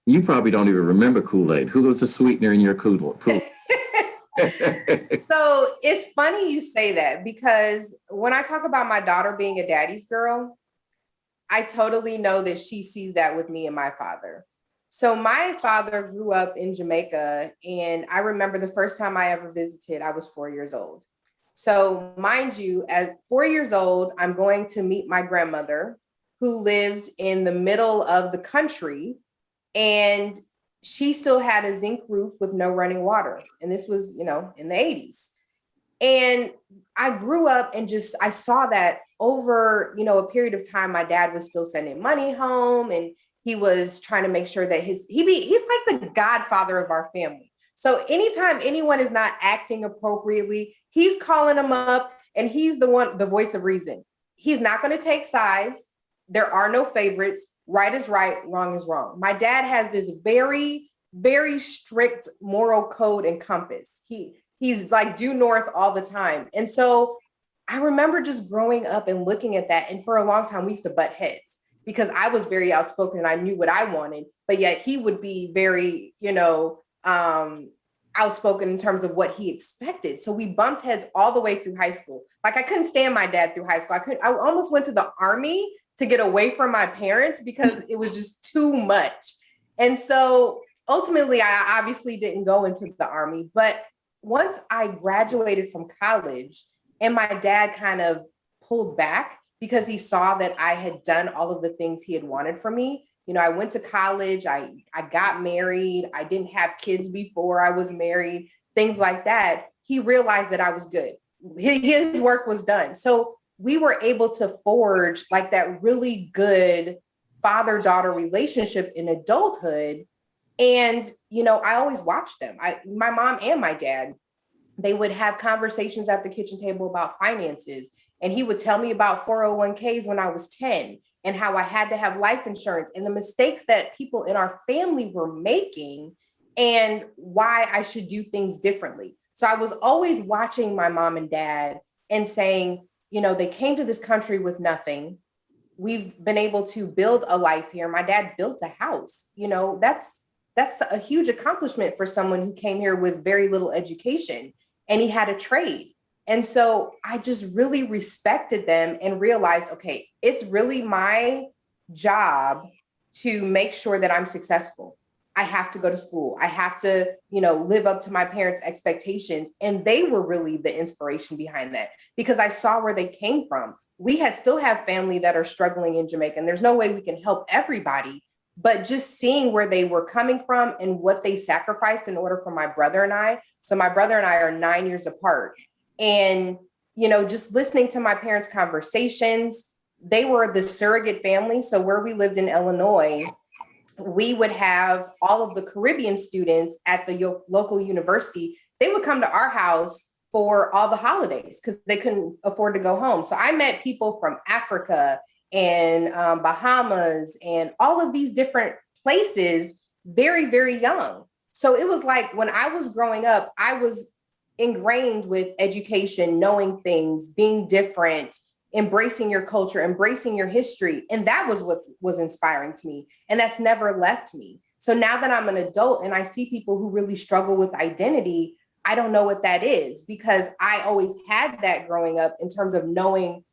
Speaker 1: you probably don't even remember Kool-Aid. Who was the sweetener in your Kool-Aid?
Speaker 2: So it's funny you say that, because when I talk about my daughter being a daddy's girl, I totally know that she sees that with me and my father. So my father grew up in Jamaica, and I remember the first time I ever visited, I was 4 years old. So mind you, at 4 years old, I'm going to meet my grandmother, who lived in the middle of the country, and she still had a zinc roof with no running water. And this was, in the 80s. And I grew up and I saw that over, a period of time. My dad was still sending money home, and he was trying to make sure that he's like the godfather of our family. So anytime anyone is not acting appropriately, he's calling them up, and he's the voice of reason. He's not going to take sides. There are no favorites. Right is right, wrong is wrong. My dad has this very, very strict moral code and compass. He's like due north all the time. And so I remember just growing up and looking at that. And for a long time, we used to butt heads because I was very outspoken and I knew what I wanted, but yet he would be very, outspoken in terms of what he expected. So we bumped heads all the way through high school. Like I couldn't stand my dad through high school. I almost went to the Army to get away from my parents because it was just too much. And so ultimately, I obviously didn't go into the Army, but once I graduated from college and my dad kind of pulled back because he saw that I had done all of the things he had wanted from me. I went to college, I got married, I didn't have kids before I was married, things like that. He realized that I was good. His work was done. So we were able to forge like that really good father-daughter relationship in adulthood. And, I always watched them. My mom and my dad, they would have conversations at the kitchen table about finances. And he would tell me about 401ks when I was 10 and how I had to have life insurance and the mistakes that people in our family were making and why I should do things differently. So I was always watching my mom and dad and saying, they came to this country with nothing. We've been able to build a life here. My dad built a house. That's a huge accomplishment for someone who came here with very little education, and he had a trade. And so I just really respected them and realized, okay, it's really my job to make sure that I'm successful. I have to go to school. I have to, live up to my parents' expectations. And they were really the inspiration behind that because I saw where they came from. We still have family that are struggling in Jamaica, and there's no way we can help everybody. But just seeing where they were coming from and what they sacrificed in order for my brother and I. So my brother and I are 9 years apart. And, just listening to my parents' conversations, they were the surrogate family. So where we lived in Illinois, we would have all of the Caribbean students at the local university. They would come to our house for all the holidays because they couldn't afford to go home. So I met people from Africa and Bahamas and all of these different places very, very young. So it was like when I was growing up, I was ingrained with education, knowing things, being different, embracing your culture, embracing your history. And that was what was inspiring to me. And that's never left me. So now that I'm an adult and I see people who really struggle with identity, I don't know what that is because I always had that growing up in terms of knowing,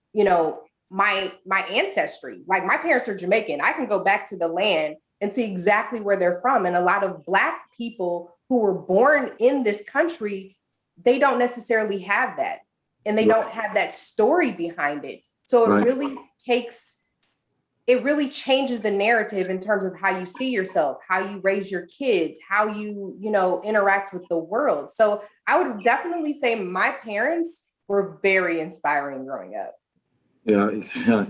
Speaker 2: my ancestry. Like my parents are Jamaican. I can go back to the land and see exactly where they're from. And a lot of Black people who were born in this country, they don't necessarily have that. And they don't have that story behind it. So it really changes the narrative in terms of how you see yourself, how you raise your kids, how you, interact with the world. So I would definitely say my parents were very inspiring growing up.
Speaker 1: Yeah,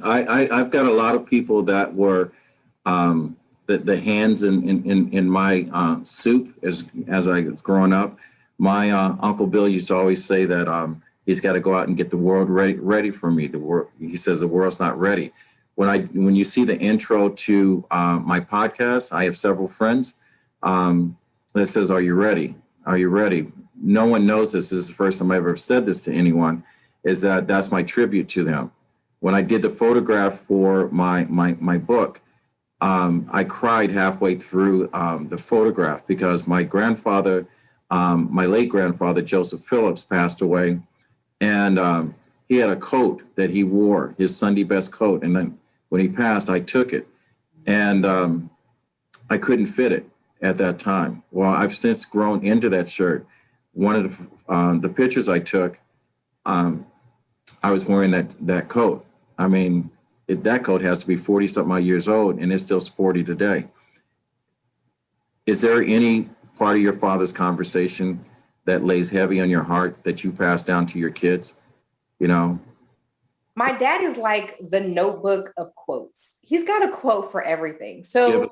Speaker 1: I've got a lot of people that were the hands in my soup as I was growing up. My Uncle Bill used to always say that he's got to go out and get the world ready for me. He says the world's not ready. When you see the intro to my podcast, I have several friends that says, "Are you ready? Are you ready?" No one knows this. This is the first time I ever said this to anyone. That's my tribute to them. When I did the photograph for my book, I cried halfway through the photograph because my grandfather, my late grandfather, Joseph Phillips, passed away. And he had a coat that he wore, his Sunday best coat. And then when he passed, I took it. And I couldn't fit it at that time. Well, I've since grown into that shirt. One of the pictures I took, I was wearing that coat. I mean, that coat has to be 40-something odd years old, and it's still sporty today. Is there any part of your father's conversation that lays heavy on your heart that you pass down to your kids?
Speaker 2: My dad is like the notebook of quotes. He's got a quote for everything. So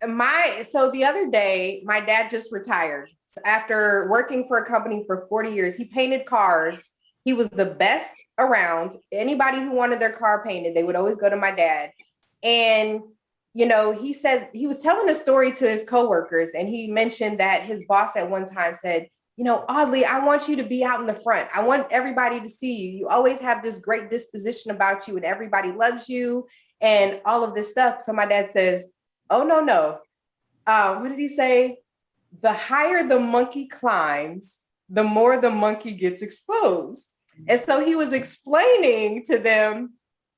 Speaker 2: the other day, my dad just retired after working for a company for 40 years. He painted cars. He was the best around. Anybody who wanted their car painted, they would always go to my dad. And he said he was telling a story to his coworkers, and he mentioned that his boss at one time said, "Audley, I want you to be out in the front. I want everybody to see you. You always have this great disposition about you and everybody loves you and all of this stuff." So my dad says, "Oh, no. What did he say? The higher the monkey climbs, the more the monkey gets exposed." And so he was explaining to them,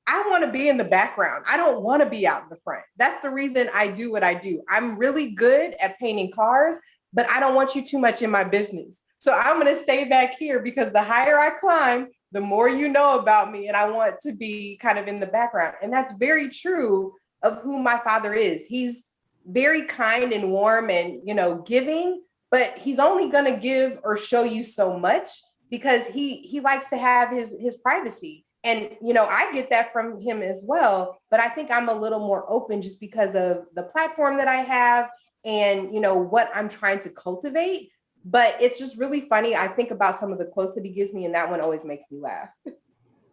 Speaker 2: I want to be in the background. I don't want to be out in the front. That's the reason I do what I do. I'm really good at painting cars, but I don't want you too much in my business. So I'm going to stay back here because the higher I climb, the more you know about me. And I want to be kind of in the background. And that's very true of who my father is. He's very kind and warm and, giving, but he's only going to give or show you so much because he likes to have his privacy. And, I get that from him as well, but I think I'm a little more open just because of the platform that I have and, what I'm trying to cultivate. But it's just really funny. I think about some of the quotes that he gives me, and that one always makes me laugh.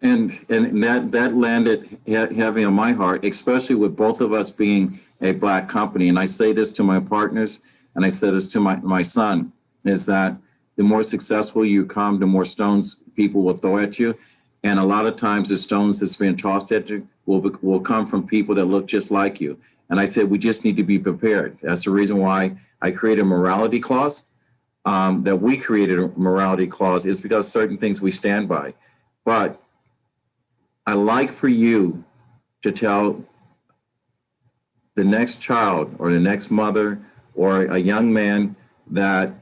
Speaker 1: And that landed heavy on my heart, especially with both of us being a Black company. And I say this to my partners, and I say this to my son, is that the more successful you come, the more stones people will throw at you. And a lot of times the stones that's being tossed at you will come from people that look just like you. And I said, we just need to be prepared. That's the reason why I created a morality clause. that we created a morality clause is because certain things we stand by. But I like for you to tell the next child or the next mother or a young man that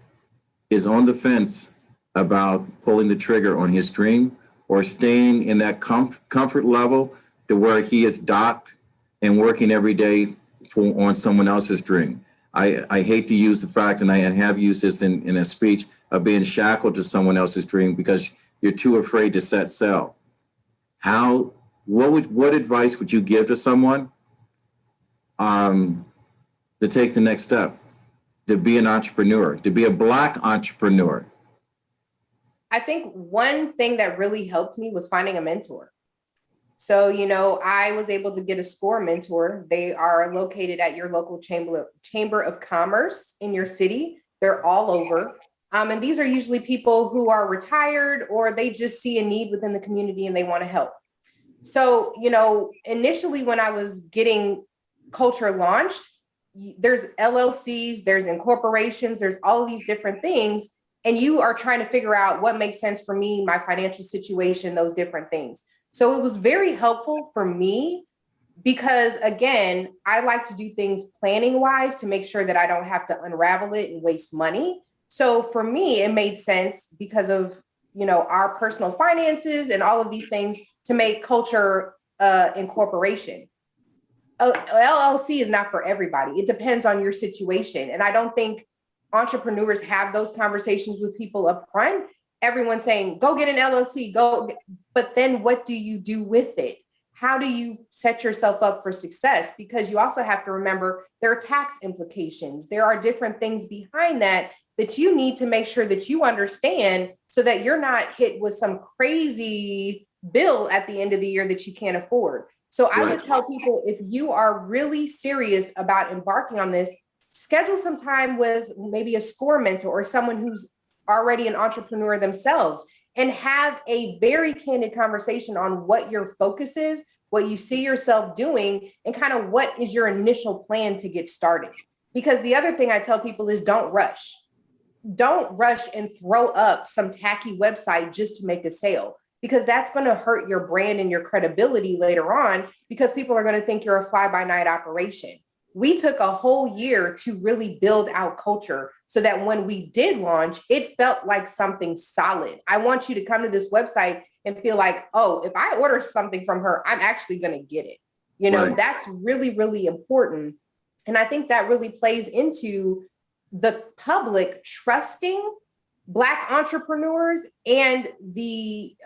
Speaker 1: is on the fence about pulling the trigger on his dream or staying in that comfort level to where he is docked and working every day on someone else's dream. I hate to use the fact, and I have used this in a speech, of being shackled to someone else's dream because you're too afraid to set sail. What advice would you give to someone to take the next step, to be an entrepreneur, to be a Black entrepreneur?
Speaker 2: I think one thing that really helped me was finding a mentor. So, you know, I was able to get a SCORE mentor. They are located at your local chamber of commerce in your city. They're all over. And these are usually people who are retired or they just see a need within the community and they want to help. So, you know, initially when I was getting Kulture launched, there's LLCs, there's incorporations, there's all of these different things. And you are trying to figure out what makes sense for me, my financial situation, those different things. So it was very helpful for me because, again, I like to do things planning wise to make sure that I don't have to unravel it and waste money. So for me, it made sense because of, you know, our personal finances and all of these things to make Kulture incorporation. LLC is not for everybody. It depends on your situation. And I don't think entrepreneurs have those conversations with people up front. Everyone's saying, go get an LLC, go. But then what do you do with it? How do you set yourself up for success? Because you also have to remember there are tax implications. There are different things behind that you need to make sure that you understand so that you're not hit with some crazy bill at the end of the year that you can't afford. So I would tell people, if you are really serious about embarking on this, schedule some time with maybe a SCORE mentor or someone who's already an entrepreneur themselves and have a very candid conversation on what your focus is, what you see yourself doing, and kind of what is your initial plan to get started. Because the other thing I tell people is don't rush. Don't rush and throw up some tacky website just to make a sale, because that's going to hurt your brand and your credibility later on, because people are going to think you're a fly-by-night operation. We took a whole year to really build out Kulture so that when we did launch, it felt like something solid. I want you to come to this website and feel like, oh, if I order something from her, I'm actually going to get it. You know, that's really, really important. And I think that really plays into the public trusting Black entrepreneurs and the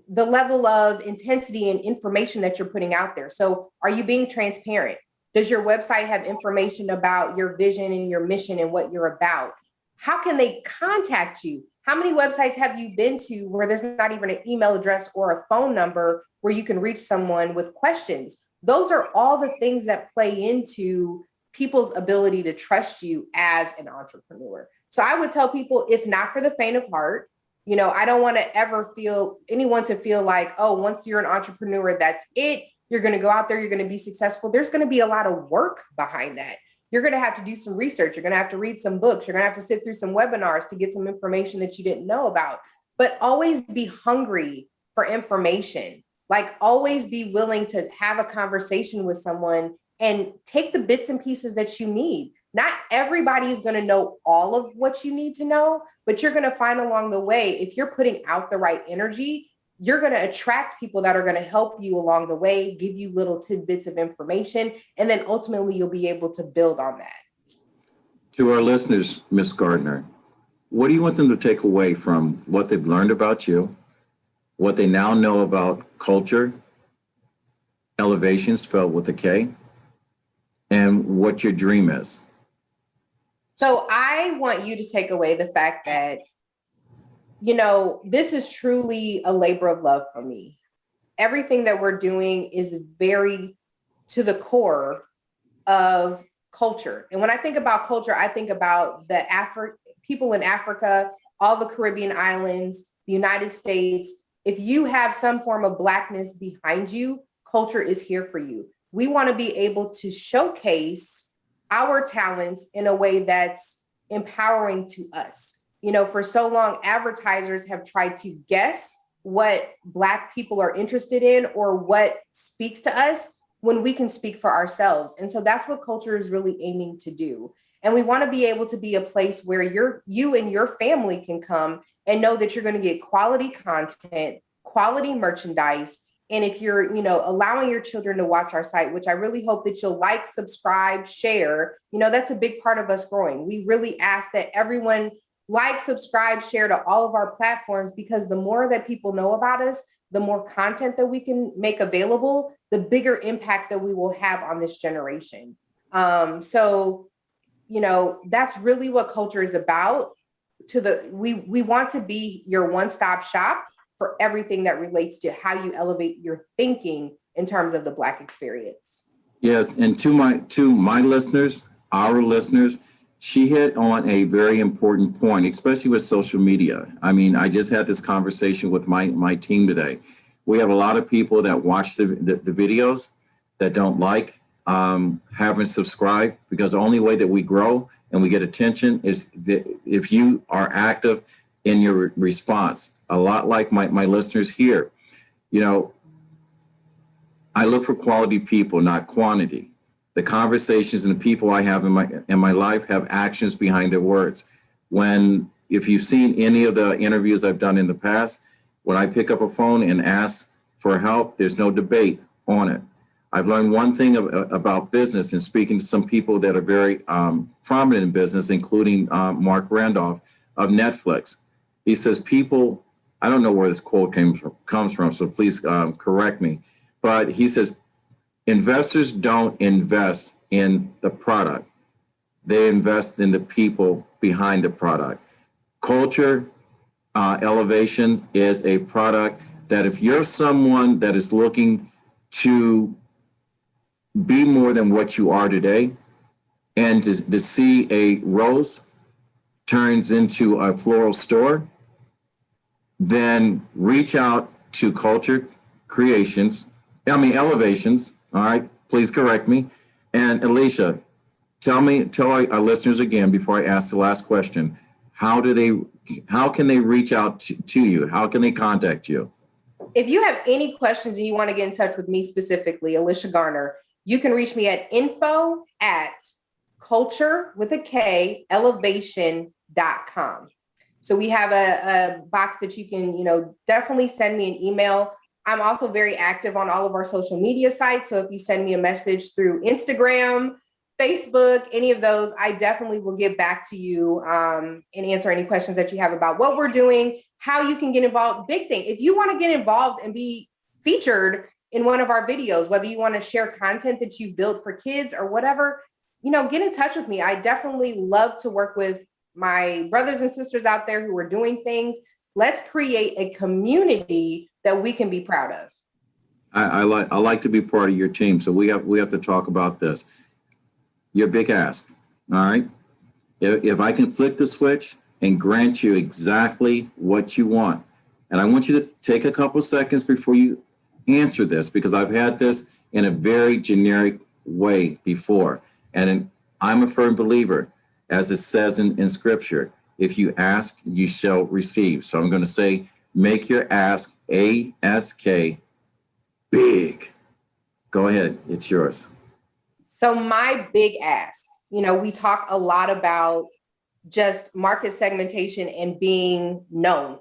Speaker 2: level of intensity and information that you're putting out there. So are you being transparent? Does your website have information about your vision and your mission and what you're about? How can they contact you? How many websites have you been to where there's not even an email address or a phone number where you can reach someone with questions? Those are all the things that play into people's ability to trust you as an entrepreneur. So I would tell people it's not for the faint of heart. You know, I don't want to ever anyone to feel like, oh, once you're an entrepreneur, that's it. You're going to go out there, you're going to be successful. There's going to be a lot of work behind that. You're going to have to do some research. You're going to have to read some books. You're going to have to sit through some webinars to get some information that you didn't know about. But always be hungry for information. Like, always be willing to have a conversation with someone and take the bits and pieces that you need. Not everybody is going to know all of what you need to know, but you're going to find along the way, if you're putting out the right energy, you're going to attract people that are going to help you along the way, give you little tidbits of information, and then ultimately you'll be able to build on that.
Speaker 1: To our listeners, Ms. Gardner, what do you want them to take away from what they've learned about you, what they now know about Kulture, elevation spelled with a K, and what your dream is?
Speaker 2: So I want you to take away the fact that, you know, this is truly a labor of love for me. Everything that we're doing is very to the core of Kulture. And when I think about Kulture, I think about the people in Africa, all the Caribbean islands, the United States. If you have some form of Blackness behind you, Kulture is here for you. We want to be able to showcase our talents in a way that's empowering to us. You know, for so long, advertisers have tried to guess what Black people are interested in or what speaks to us when we can speak for ourselves. And so that's what Kulture is really aiming to do. And we want to be able to be a place where you and your family can come and know that you're going to get quality content, quality merchandise. And if you're, you know, allowing your children to watch our site, which I really hope that you'll like, subscribe, share, you know, that's a big part of us growing. We really ask that everyone like, subscribe, share to all of our platforms, because the more that people know about us, the more content that we can make available, the bigger impact that we will have on this generation. So, you know, that's really what Kulture is about. We want to be your one-stop shop for everything that relates to how you elevate your thinking in terms of the Black experience.
Speaker 1: Yes, and to my listeners, our listeners, she hit on a very important point, especially with social media. I mean, I just had this conversation with my team today. We have a lot of people that watch the videos that don't like, haven't subscribed, because the only way that we grow and we get attention is if you are active in your response. A lot like my listeners here. You know, I look for quality people, not quantity. The conversations and the people I have in my life have actions behind their words. If you've seen any of the interviews I've done in the past, when I pick up a phone and ask for help, there's no debate on it. I've learned one thing about business and speaking to some people that are very prominent in business, including Mark Randolph of Netflix. He says people, I don't know where this quote comes from, so please correct me, but he says, investors don't invest in the product. They invest in the people behind the product. Kulture Elevation is a product that if you're someone that is looking to be more than what you are today, and to see a rose turns into a floral store, then reach out to Kulture Elevations. All right, please correct me. And Alicia, tell our listeners again before I ask the last question, how can they reach out to you? How can they contact you?
Speaker 2: If you have any questions and you want to get in touch with me specifically, Alicia Garner, you can reach me at info@Kulture with a K, elevation.com. So we have a box that you can, you know, definitely send me an email. I'm also very active on all of our social media sites. So if you send me a message through Instagram, Facebook, any of those, I definitely will get back to you and answer any questions that you have about what we're doing, how you can get involved. Big thing, if you want to get involved and be featured in one of our videos, whether you want to share content that you built for kids or whatever, you know, get in touch with me. I definitely love to work with my brothers and sisters out there who are doing things. Let's create a community that we can be proud of.
Speaker 1: I like to be part of your team. So we have to talk about this. Your big ask. All right. If I can flick the switch and grant you exactly what you want, and I want you to take a couple seconds before you answer this, because I've had this in a very generic way before. And I'm a firm believer, as it says in scripture, if you ask, you shall receive. So I'm going to say, make your ask, A-S-K, big. Go ahead. It's yours.
Speaker 2: So my big ask, you know, we talk a lot about just market segmentation and being known.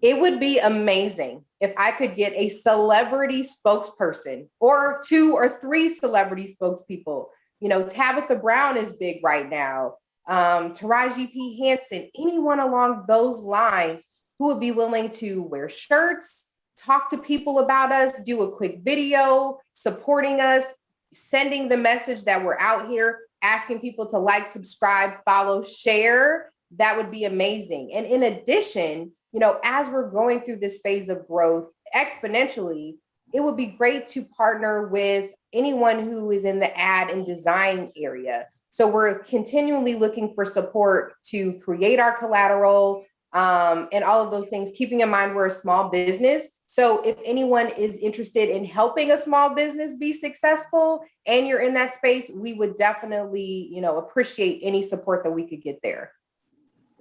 Speaker 2: It would be amazing if I could get a celebrity spokesperson or 2 or 3 celebrity spokespeople. You know, Tabitha Brown is big right now. Taraji P. Henson, anyone along those lines who would be willing to wear shirts, talk to people about us, do a quick video, supporting us, sending the message that we're out here, asking people to like, subscribe, follow, share. That would be amazing. And in addition, you know, as we're going through this phase of growth exponentially, it would be great to partner with anyone who is in the ad and design area. So we're continually looking for support to create our collateral and all of those things, keeping in mind we're a small business. So if anyone is interested in helping a small business be successful and you're in that space, we would definitely, appreciate any support that we could get there.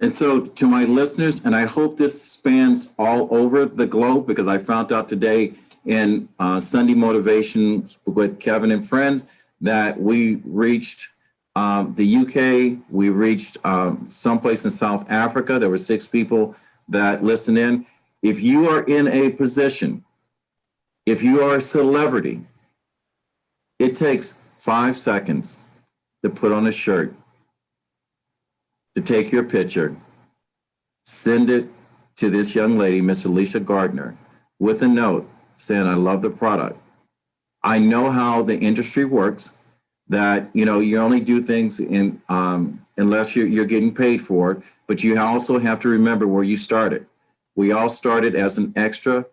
Speaker 1: And so to my listeners, and I hope this spans all over the globe, because I found out today in Sunday Motivation with Kevin and Friends that we reached the UK, we reached someplace in South Africa. There were 6 people that listened in. If you are in a position, if you are a celebrity, it takes 5 seconds to put on a shirt, to take your picture, send it to this young lady, Miss Alicia Gardner, with a note saying, I love the product. I know how the industry works, that, you only do things in unless you're getting paid for it, but you also have to remember where you started. We all started as an extra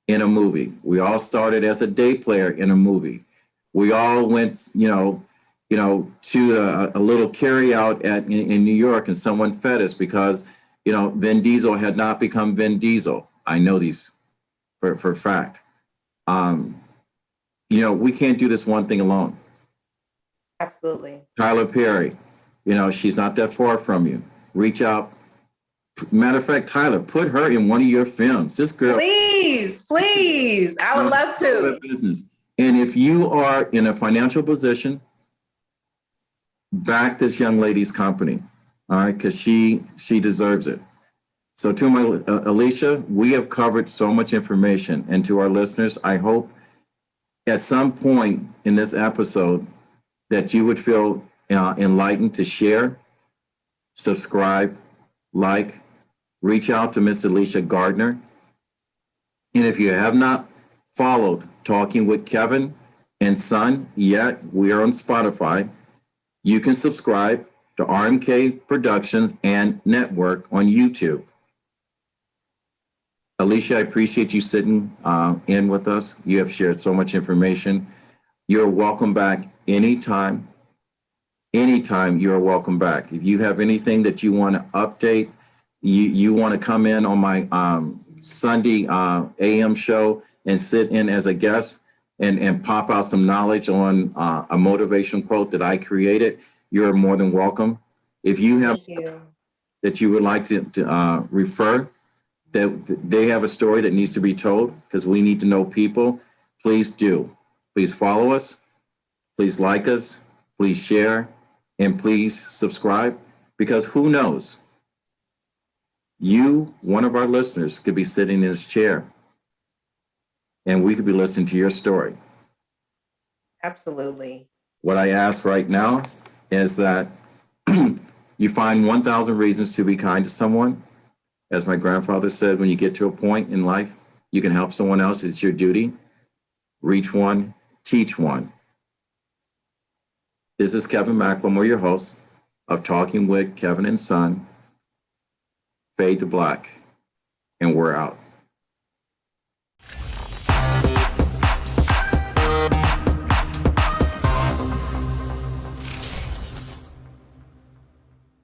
Speaker 1: in a movie. We all started as a day player in a movie. We all went, to a little carry out in New York, and someone fed us because, Vin Diesel had not become Vin Diesel. I know these for a fact. We can't do this one thing alone.
Speaker 2: Absolutely.
Speaker 1: Tyler Perry, she's not that far from you. Reach out. Matter of fact, Tyler, put her in one of your films. This girl.
Speaker 2: Please. I would love to.
Speaker 1: Business. And if you are in a financial position, back this young lady's company, all right, because she deserves it. So to my Alicia, we have covered so much information, and to our listeners, I hope at some point in this episode that you would feel enlightened to share, subscribe, like, reach out to Miss Alicia Gardner. And if you have not followed Talking with Kevin and Son yet, we are on Spotify. You can subscribe to RMK Productions and Network on YouTube. Alicia, I appreciate you sitting in with us. You have shared so much information. You're welcome back anytime. Anytime you're welcome back. If you have anything that you want to update, you want to come in on my Sunday AM show and sit in as a guest and pop out some knowledge on a motivation quote that I created, you're more than welcome. If you have that you would like to refer, that they have a story that needs to be told, because we need to know people, please do. Please follow us. Please like us. Please share. And please subscribe, because who knows? You, one of our listeners, could be sitting in this chair and we could be listening to your story.
Speaker 2: Absolutely.
Speaker 1: What I ask right now is that you find 1,000 reasons to be kind to someone. As my grandfather said, when you get to a point in life, you can help someone else. It's your duty. Reach one, teach one. This is Kevin McLemore, your host of Talking with Kevin and Son. Fade to black, and we're out.